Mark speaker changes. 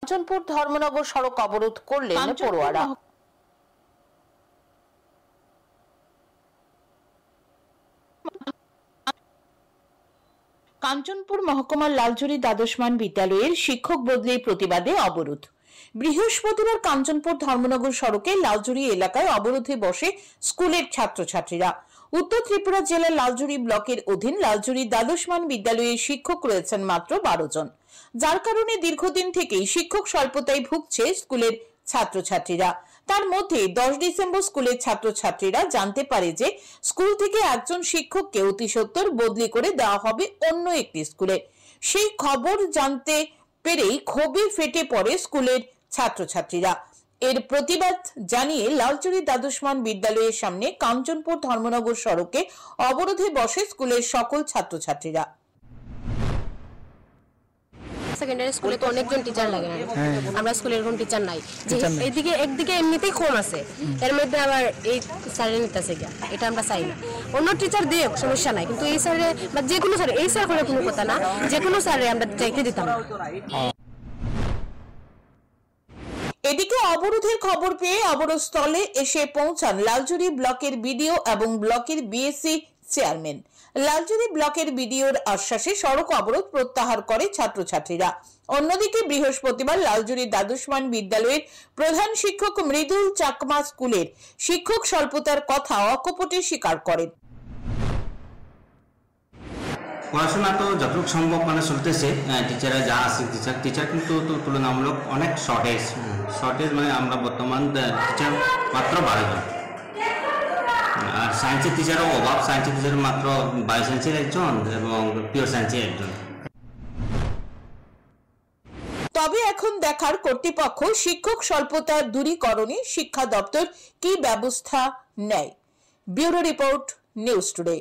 Speaker 1: কাঞ্চনপুর ধর্মনগর সড়ক অবরোধ করলেন পড়ুয়ারা। কাঞ্চনপুর মহকুমার লালজুরি দ্বাদশমান বিদ্যালয়ের শিক্ষক বদলির প্রতিবাদে অবরোধ। বৃহস্পতিবার কাঞ্চনপুর ধর্মনগর সড়কে লালজুরি এলাকায় অবরোধে বসে স্কুলের ছাত্রছাত্রীরা। উত্তর ত্রিপুরা জেলার লালজুরি ব্লকের অধীন লালজুরি দ্বাদশমান বিদ্যালয়ের শিক্ষক রয়েছেন মাত্র 12 জন, যার কারণে দীর্ঘদিন থেকেই শিক্ষক স্বল্পতায় ভুগছে স্কুলের ছাত্রছাত্রীরা। তার মধ্যে 10 ডিসেম্বর স্কুলের ছাত্রছাত্রীরা জানতে পারে যে স্কুল থেকে একজন শিক্ষককে অতি সত্বর বদলি করে দেওয়া হবে অন্য একটি স্কুলে। সেই খবর জানতে পেরেই ক্ষোভে ফেটে পড়ে স্কুলের ছাত্রছাত্রীরা। এর প্রতিবাদ জানিয়ে লালজুরি দ্বাদশমান বিদ্যালয়ের সামনে কাঞ্চনপুর ধর্মনগর সড়কে অবরোধে বসে স্কুলের সকল ছাত্রছাত্রীরা।
Speaker 2: সেকেন্ডারি স্কুলে তো অনেকজন টিচার লাগে না, আমরা স্কুলে এরকম টিচার নাই। এইদিকে একদিকে এমনিতেই কম আছে, এর মধ্যে আবার এই স্যারের নিতেছে গিয়া, এটা আমরা চাই না। অন্য টিচার দিয়ে সমস্যা নাই, কিন্তু এই স্যারে বা যে কোনো স্যার, এই স্যার করে কোনো কথা না, যে কোনো স্যারে আমরা চাইতে দিতাম।
Speaker 1: এদিকে অবরোধের খবর পেয়ে অবরোধ স্থলে এসে পৌঁছান লালজুরি ব্লকের বিডিও এবং ব্লকের বিএসসি চেয়ারম্যান। লালজুরি ব্লকের বিডিওর আশ্বাসে সড়ক অবরোধ প্রত্যাহার করে ছাত্রছাত্রীরা। অন্যদিকে বৃহস্পতিবার লালজুরি দ্বাদশমান বিদ্যালয়ের প্রধান শিক্ষক মৃদুল চাকমা স্কুলের শিক্ষক স্বল্পতার কথা অকপটে স্বীকার করেন।
Speaker 3: পড়াশোনা তো যতটুকু সম্ভব চলতেছে, টিচাররা যা আছে টিচার কিন্তু তুলনামূলক অনেক শর্টেজ আমরা বর্তমান টিচার মাত্র 12 জন, আর সায়েন্সের টিচারও অভাব। সায়েন্সের টিচার মাত্র বায়োসায়েন্সের একজন এবং পিওর সায়েন্সের একজন।
Speaker 1: তবে এখন দেখার কর্তৃপক্ষ শিক্ষক স্বল্পতা দূরীকরণে শিক্ষা দপ্তর কি ব্যবস্থা নেয়। Bureau report, news today.